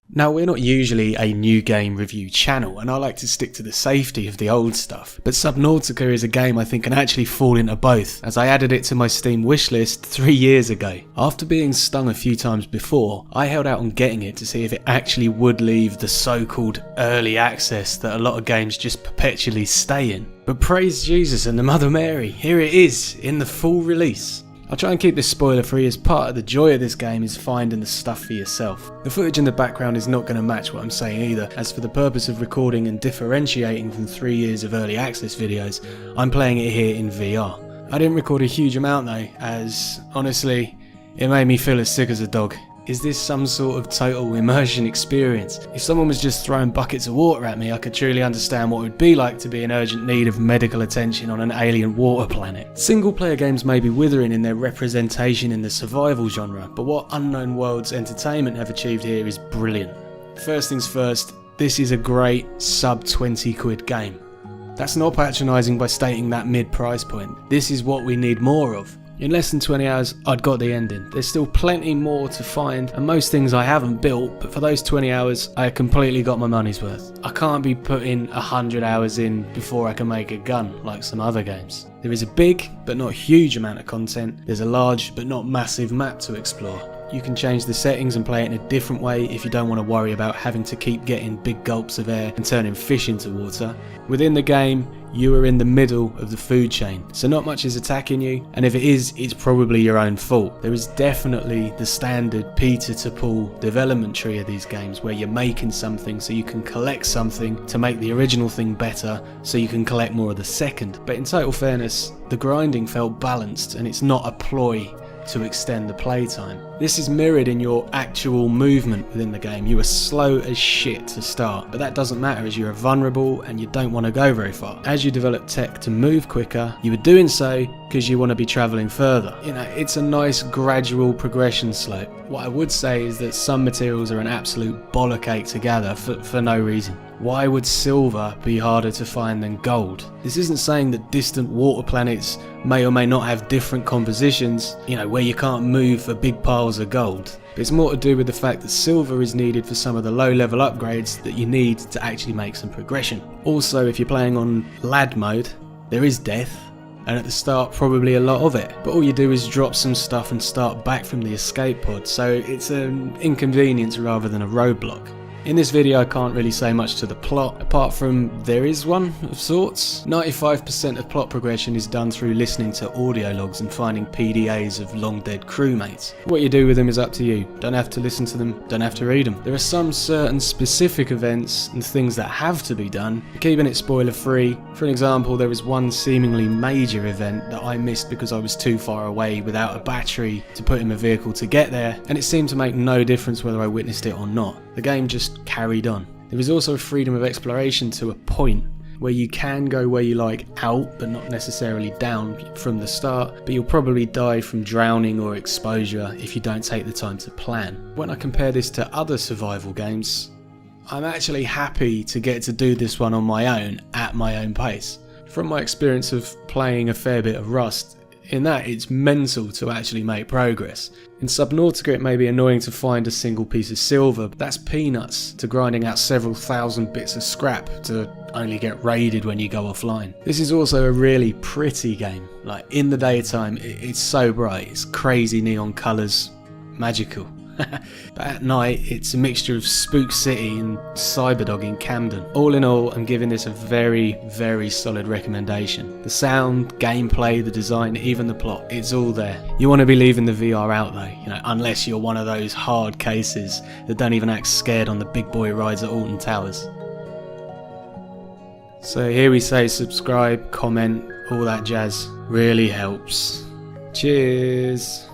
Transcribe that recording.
Now, we're not usually a new game review channel, and I like to stick to the safety of the old stuff, but Subnautica is a game I think can actually fall into both, as I added it to my Steam wishlist 3 years ago. After being stung a few times before, I held out on getting it to see if it actually would leave the so-called early access that a lot of games just perpetually stay in. But praise Jesus and the Mother Mary, here it is, in the full release. I'll try and keep this spoiler free, as part of the joy of this game is finding the stuff for yourself. The footage in the background is not going to match what I'm saying either, as for the purpose of recording and differentiating from 3 years of early access videos, I'm playing it here in VR. I didn't record a huge amount though, as honestly, it made me feel as sick as a dog. Is this some sort of total immersion experience? If someone was just throwing buckets of water at me, I could truly understand what it would be like to be in urgent need of medical attention on an alien water planet. Single player games may be withering in their representation in the survival genre, but what Unknown Worlds Entertainment have achieved here is brilliant. First things first, this is a great sub 20 quid game. That's not patronising by stating that mid price point. This is what we need more of. In less than 20 hours, I'd got the ending. There's still plenty more to find, and most things I haven't built, but for those 20 hours, I completely got my money's worth. I can't be putting 100 hours in before I can make a gun, like some other games. There is a big, but not huge amount of content. There's a large, but not massive map to explore. You can change the settings and play it in a different way if you don't want to worry about having to keep getting big gulps of air and turning fish into water. Within the game, you are in the middle of the food chain, so not much is attacking you, and if it is, it's probably your own fault. There is definitely the standard Peter to Paul development tree of these games, where you're making something so you can collect something to make the original thing better, so you can collect more of the second. But in total fairness, the grinding felt balanced, and it's not a ploy to extend the playtime. This is mirrored in your actual movement within the game. You are slow as shit to start, but that doesn't matter as you are vulnerable and you don't want to go very far. As you develop tech to move quicker, you are doing so because you want to be travelling further. You know, it's a nice gradual progression slope. What I would say is that some materials are an absolute bollock-ache to gather for no reason. Why would silver be harder to find than gold? This isn't saying that distant water planets may or may not have different compositions, you know, where you can't move for big piles of gold. It's more to do with the fact that silver is needed for some of the low level upgrades that you need to actually make some progression. Also, if you're playing on lad mode, there is death, and at the start probably a lot of it, but all you do is drop some stuff and start back from the escape pod, so it's an inconvenience rather than a roadblock. In this video I can't really say much to the plot, apart from there is one of sorts. 95% of plot progression is done through listening to audio logs and finding PDAs of long dead crewmates. What you do with them is up to you. Don't have to listen to them, don't have to read them. There are some certain specific events and things that have to be done, keeping it spoiler free. For an example, there is one seemingly major event that I missed because I was too far away without a battery to put in my vehicle to get there, and it seemed to make no difference whether I witnessed it or not. The game just carried on. There is also freedom of exploration to a point, where you can go where you like out, but not necessarily down from the start, but you'll probably die from drowning or exposure if you don't take the time to plan. When I compare this to other survival games, I'm actually happy to get to do this one on my own, at my own pace. From my experience of playing a fair bit of Rust, in that it's mental to actually make progress. In Subnautica it may be annoying to find a single piece of silver, but that's peanuts to grinding out several thousand bits of scrap to only get raided when you go offline. This is also a really pretty game. Like, in the daytime it's so bright, it's crazy neon colours, magical. But at night it's a mixture of Spook City and Cyberdog in Camden. All in all, I'm giving this a very, very solid recommendation. The sound, gameplay, the design, even the plot, it's all there. You want to be leaving the VR out though, you know, unless you're one of those hard cases that don't even act scared on the big boy rides at Alton Towers. So here we say subscribe, comment, all that jazz really helps. Cheers!